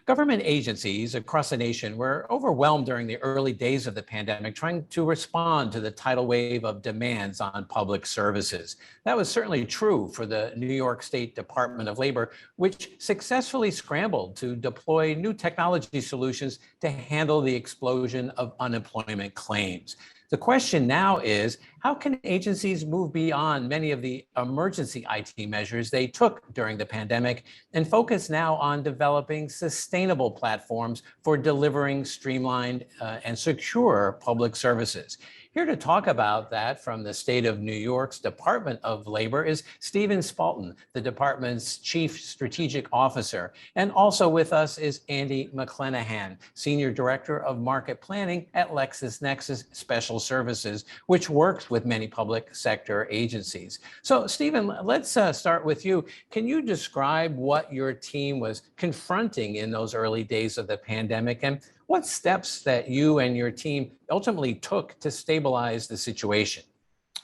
Government agencies across the nation were overwhelmed during the early days of the pandemic, trying to respond to the tidal wave of demands on public services. That was certainly true for the New York State Department of Labor, which successfully scrambled to deploy new technology solutions to handle the explosion of unemployment claims. The question now is, how can agencies move beyond many of the emergency IT measures they took during the pandemic and focus now on developing sustainable platforms for delivering streamlined and secure public services? Here to talk about that from the state of New York's Department of Labor is Stephen Spalten, the department's Chief Strategic Officer. And also with us is Andy McClenahan, Senior Director of Market Planning at LexisNexis Special Services, which works with many public sector agencies. So Stephen, let's start with you. Can you describe what your team was confronting in those early days of the pandemic and what steps that you and your team ultimately took to stabilize the situation?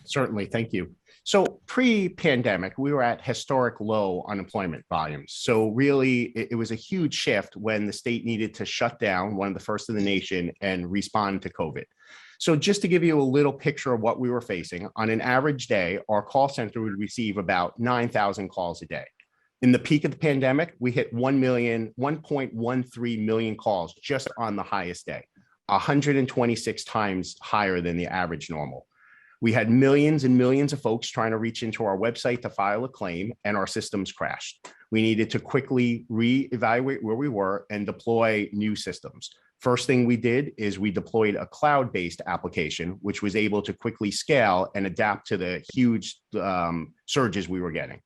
Certainly, thank you. So pre-pandemic, we were at historic low unemployment volumes. So really, it was a huge shift when the state needed to shut down, one of the first in the nation, and respond to COVID. So just to give you a little picture of what we were facing, on an average day, our call center would receive about 9,000 calls a day. In the peak of the pandemic, we hit 1.13 million calls just on the highest day, 126 times higher than the average normal. We had millions and millions of folks trying to reach into our website to file a claim, and our systems crashed. We needed to quickly reevaluate where we were and deploy new systems. First thing we did is we deployed a cloud-based application, which was able to quickly scale and adapt to the huge surges we were getting.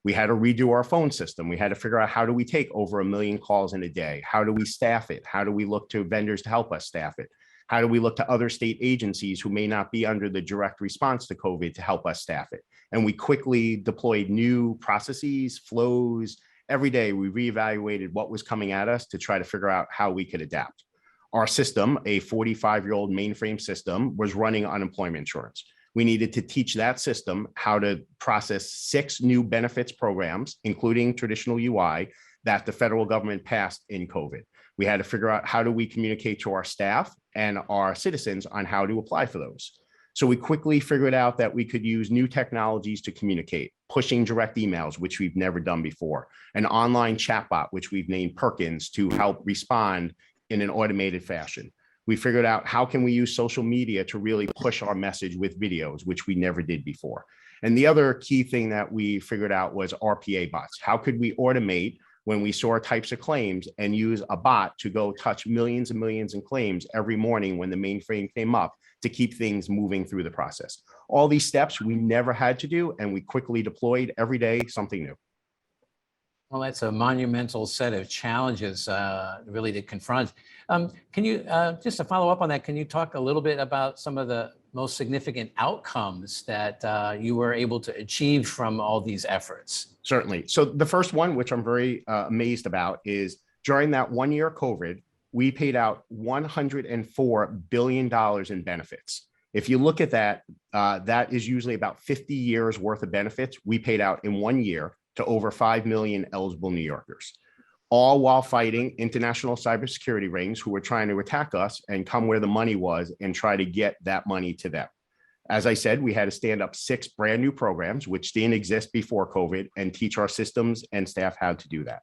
We had to redo our phone system. We had to figure out, how do we take over 1 million calls in a day? How do we staff it? How do we look to vendors to help us staff it? How do we look to other state agencies who may not be under the direct response to COVID to help us staff it? And we quickly deployed new processes, flows. Every day we reevaluated what was coming at us to try to figure out how we could adapt. Our system, a 45-year-old mainframe system, was running unemployment insurance. We needed to teach that system how to process 6 new benefits programs, including traditional UI, that the federal government passed in COVID. We had to figure out, how do we communicate to our staff and our citizens on how to apply for those. So we quickly figured out that we could use new technologies to communicate, pushing direct emails, which we've never done before, an online chatbot, which we've named Perkins, to help respond in an automated fashion. We figured out, how can we use social media to really push our message with videos, which we never did before. And the other key thing that we figured out was RPA bots. How could we automate when we saw types of claims and use a bot to go touch millions and millions of claims every morning when the mainframe came up, to keep things moving through the process. All these steps we never had to do, and we quickly deployed every day something new. Well, that's a monumental set of challenges really to confront. Can you, just to follow up on that, can you talk a little bit about some of the most significant outcomes that you were able to achieve from all these efforts? Certainly. So the first one, which I'm very amazed about, is during that 1 year COVID, we paid out $104 billion in benefits. If you look at that, that is usually about 50 years worth of benefits we paid out in 1 year to over 5 million eligible New Yorkers, all while fighting international cybersecurity rings who were trying to attack us and come where the money was and try to get that money to them. As I said, we had to stand up 6 brand new programs, which didn't exist before COVID, and teach our systems and staff how to do that.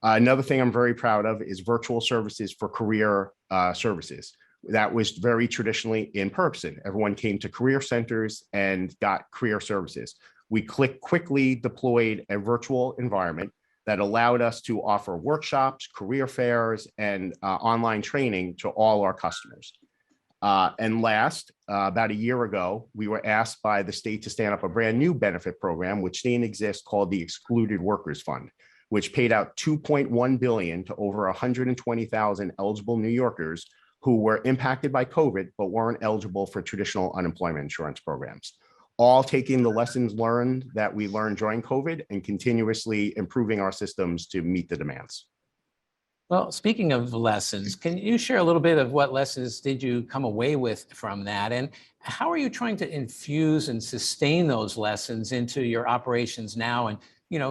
Another thing I'm very proud of is virtual services for career services. That was very traditionally in person. Everyone came to career centers and got career services. We quickly deployed a virtual environment that allowed us to offer workshops, career fairs, and online training to all our customers. And last, about a year ago, we were asked by the state to stand up a brand new benefit program, which didn't exist, called the Excluded Workers Fund, which paid out $2.1 billion to over 120,000 eligible New Yorkers who were impacted by COVID, but weren't eligible for traditional unemployment insurance programs. All taking the lessons learned that we learned during COVID and continuously improving our systems to meet the demands. Well, speaking of lessons, can you share a little bit of what lessons did you come away with from that? And how are you trying to infuse and sustain those lessons into your operations now and,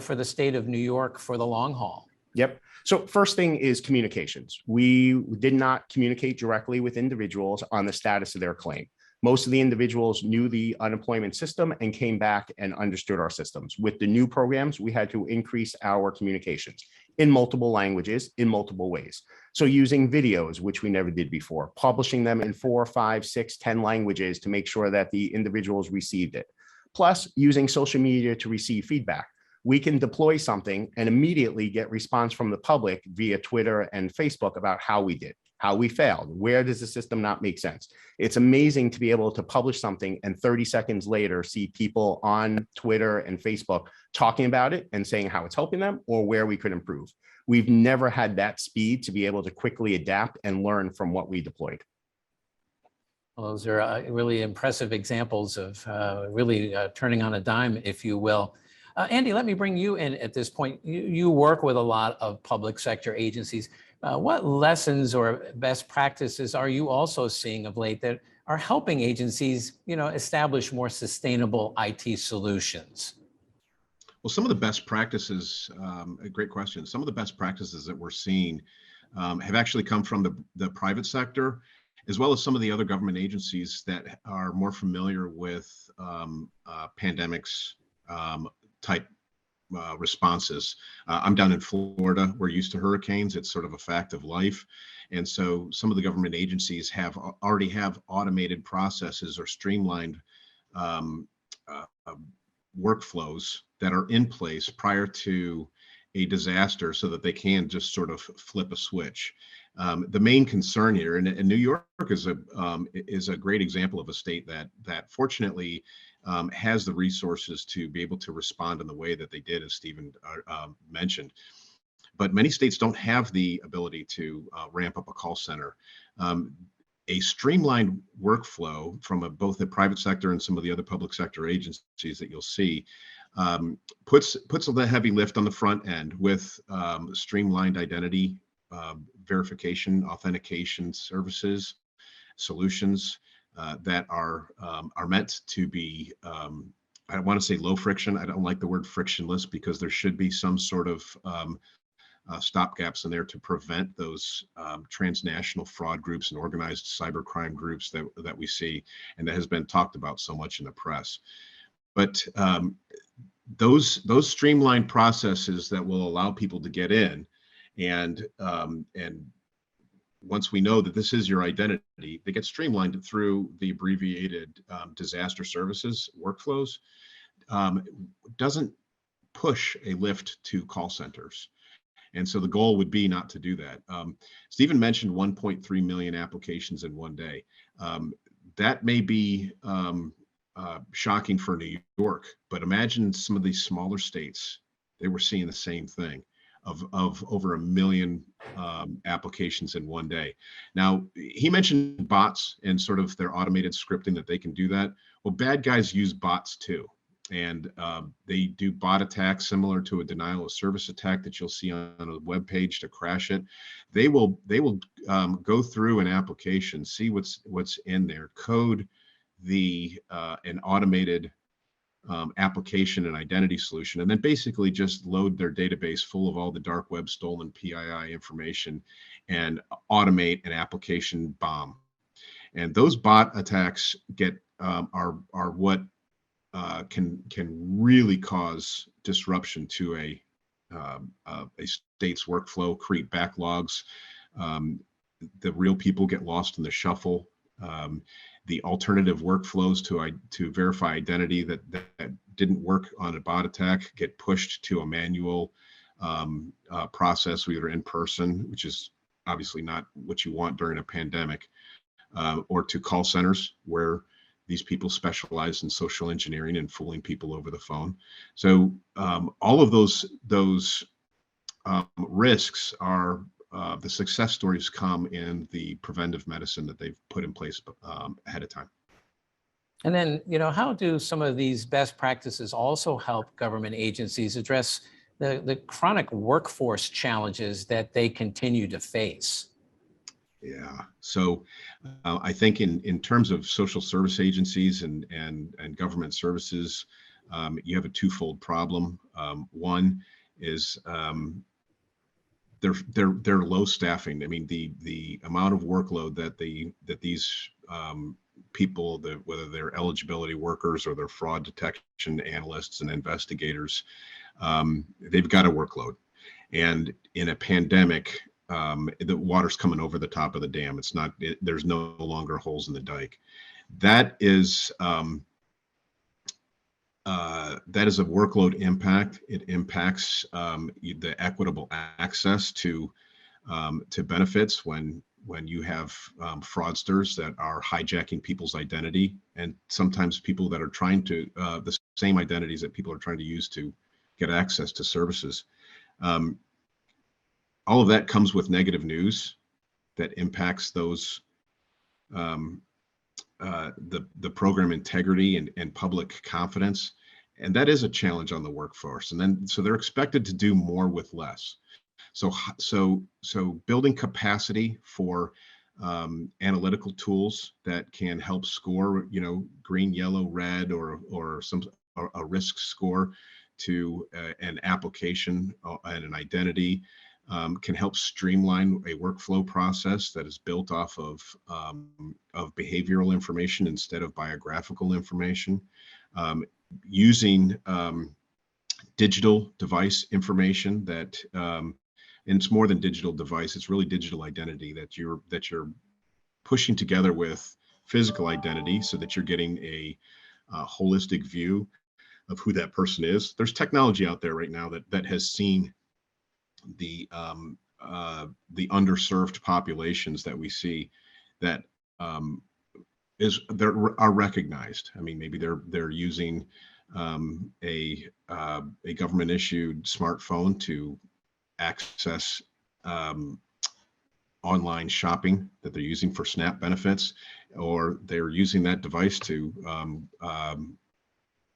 for the state of New York for the long haul? Yep. So first thing is communications. We did not communicate directly with individuals on the status of their claim. Most of the individuals knew the unemployment system and came back and understood our systems. With the new programs, we had to increase our communications in multiple languages, in multiple ways. So using videos, which we never did before, publishing them in 4, 5, 6, 10 languages to make sure that the individuals received it. Plus using social media to receive feedback. We can deploy something and immediately get response from the public via Twitter and Facebook about how we did, how we failed, where does the system not make sense. It's amazing to be able to publish something and 30 seconds later see people on Twitter and Facebook talking about it and saying how it's helping them or where we could improve. We've never had that speed to be able to quickly adapt and learn from what we deployed. Well, those are really impressive examples of really turning on a dime, if you will. Andy, let me bring you in at this point. You work with a lot of public sector agencies. What lessons or best practices are you also seeing of late that are helping agencies, establish more sustainable IT solutions? Well, some of the best practices, a great question. Some of the best practices that we're seeing have actually come from the private sector, as well as some of the other government agencies that are more familiar with pandemics type responses. I'm down in Florida. We're used to hurricanes. It's sort of a fact of life. And so some of the government agencies already have automated processes or streamlined workflows that are in place prior to a disaster so that they can just sort of flip a switch. The main concern here, and New York is a great example of a state that fortunately has the resources to be able to respond in the way that they did, as Stephen mentioned. But many states don't have the ability to ramp up a call center. A streamlined workflow from both the private sector and some of the other public sector agencies that you'll see puts the heavy lift on the front end with streamlined identity verification, authentication services, solutions that are meant to be, I want to say low friction. I don't like the word frictionless because there should be some sort of stopgaps in there to prevent those transnational fraud groups and organized cybercrime groups that we see and that has been talked about so much in the press. But those streamlined processes that will allow people to get in and once we know that this is your identity, they get streamlined through the abbreviated disaster services workflows, doesn't push a lift to call centers. And so the goal would be not to do that. Stephen mentioned 1.3 million applications in one day. That may be shocking for New York, but imagine some of these smaller states, they were seeing the same thing of over 1 million applications in one day. Now, he mentioned bots and sort of their automated scripting that they can do that. Well, bad guys use bots too. And they do bot attacks similar to a denial of service attack that you'll see on a web page to crash it. They will go through an application, see what's in there, code an automated application and identity solution, and then basically just load their database full of all the dark web stolen PII information and automate an application bomb. And those bot attacks are what can really cause disruption to a state's workflow, create backlogs. The real people get lost in the shuffle. The alternative workflows to verify identity that didn't work on a bot attack get pushed to a manual process, either in person, which is obviously not what you want during a pandemic, or to call centers where these people specialize in social engineering and fooling people over the phone. So all of those risks are the success stories come in the preventive medicine that they've put in place ahead of time. And then, how do some of these best practices also help government agencies address the chronic workforce challenges that they continue to face? Yeah. So I think in terms of social service agencies and government services, you have a twofold problem. One is they're low staffing. I mean, the amount of workload that these people, whether they're eligibility workers or they're fraud detection analysts and investigators, they've got a workload. And in a pandemic, the water's coming over the top of the dam. It's not, there's no longer holes in the dike. That is a workload impact. It impacts the equitable access to benefits when you have fraudsters that are hijacking people's identity, and sometimes people that are trying to the same identities that people are trying to use to get access to services. All of that comes with negative news that impacts those the program integrity and public confidence. And that is a challenge on the workforce. And then, so they're expected to do more with less. So building capacity for analytical tools that can help score, green, yellow, red, or a risk score to an application and an identity, can help streamline a workflow process that is built off of behavioral information instead of biographical information, using digital device information that, and it's more than digital device, it's really digital identity that you're pushing together with physical identity so that you're getting a holistic view of who that person is. There's technology out there right now that has seen the underserved populations that we see that are recognized. I mean, maybe they're using a government issued smartphone to access online shopping that they're using for SNAP benefits, or they're using that device to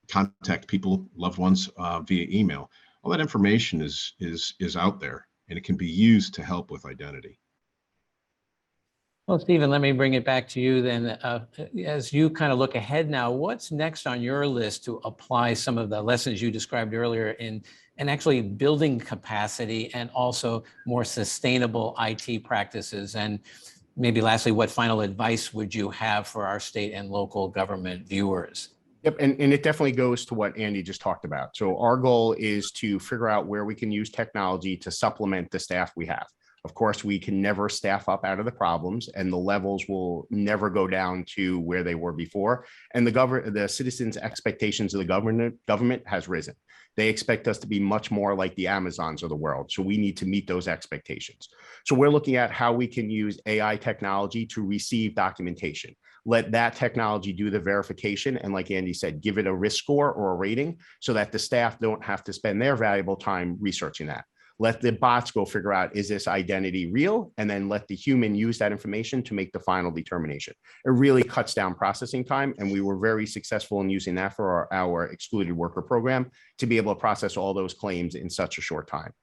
contact people, loved ones, via email. All that information is out there, and it can be used to help with identity. Well, Stephen, let me bring it back to you then. As you kind of look ahead now, what's next on your list to apply some of the lessons you described earlier in actually building capacity and also more sustainable IT practices? And maybe lastly, what final advice would you have for our state and local government viewers? Yep, and it definitely goes to what Andy just talked about. So our goal is to figure out where we can use technology to supplement the staff we have. Of course, we can never staff up out of the problems, and the levels will never go down to where they were before. And the citizens' expectations of the government has risen. They expect us to be much more like the Amazons of the world. So we need to meet those expectations. So we're looking at how we can use AI technology to receive documentation. Let that technology do the verification. And like Andy said, give it a risk score or a rating so that the staff don't have to spend their valuable time researching that. Let the bots go figure out, is this identity real? And then let the human use that information to make the final determination. It really cuts down processing time. And we were very successful in using that for our excluded worker program to be able to process all those claims in such a short time.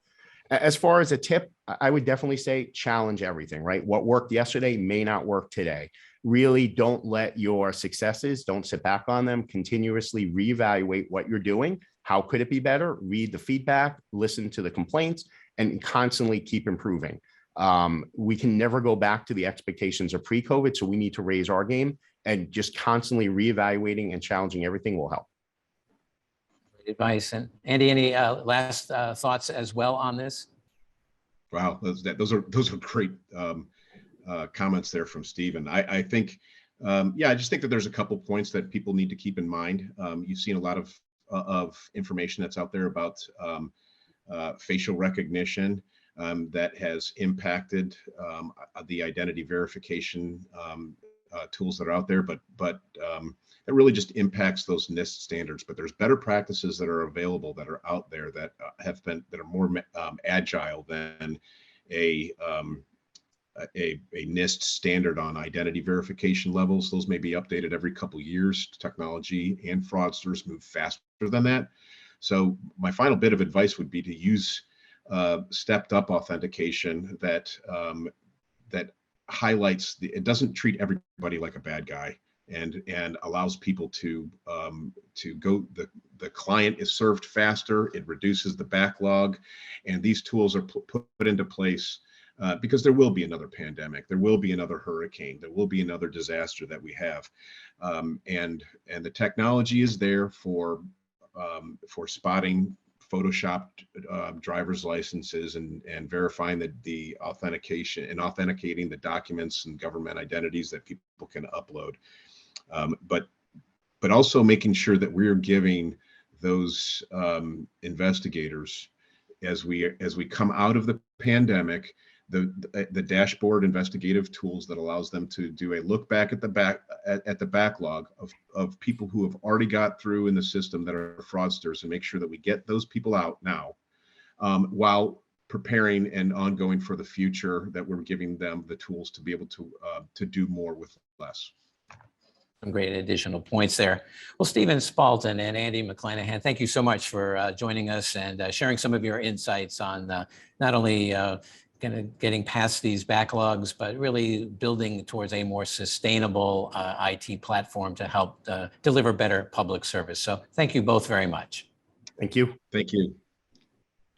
As far as a tip, I would definitely say challenge everything, right? What worked yesterday may not work today. Really don't let your successes, don't sit back on them, continuously reevaluate what you're doing. How could it be better? Read the feedback, listen to the complaints, and constantly keep improving. We can never go back to the expectations of pre-COVID, so we need to raise our game, and just constantly reevaluating and challenging everything will help. Great advice. And Andy, any last thoughts as well on this? Wow, those are great comments there from Stephen. I think, I just think that there's a couple points that people need to keep in mind. You've seen a lot of information that's out there about facial recognition that has impacted the identity verification tools that are out there, but it really just impacts those NIST standards. But there's better practices that are available that are out there that that are more agile than a NIST standard on identity verification levels. Those may be updated every couple of years. Technology and fraudsters move faster than that. So my final bit of advice would be to use stepped up authentication that highlights it doesn't treat everybody like a bad guy. and allows people to go. The client is served faster. It reduces the backlog, and these tools are put into place because there will be another pandemic, there will be another hurricane, there will be another disaster that we have, and the technology is there for spotting photoshopped driver's licenses and verifying the authentication and authenticating the documents and government identities that people can upload, but also making sure that we're giving those investigators, as we come out of the pandemic, the dashboard investigative tools that allows them to do a look back at the backlog of people who have already got through in the system that are fraudsters, and make sure that we get those people out now, while preparing and ongoing for the future, that we're giving them the tools to be able to do more with less. Some great additional points there. Well, Stephen Spalten and Andy McClenahan, thank you so much for joining us and sharing some of your insights on not only getting past these backlogs, but really building towards a more sustainable IT platform to help deliver better public service. So thank you both very much. Thank you. Thank you.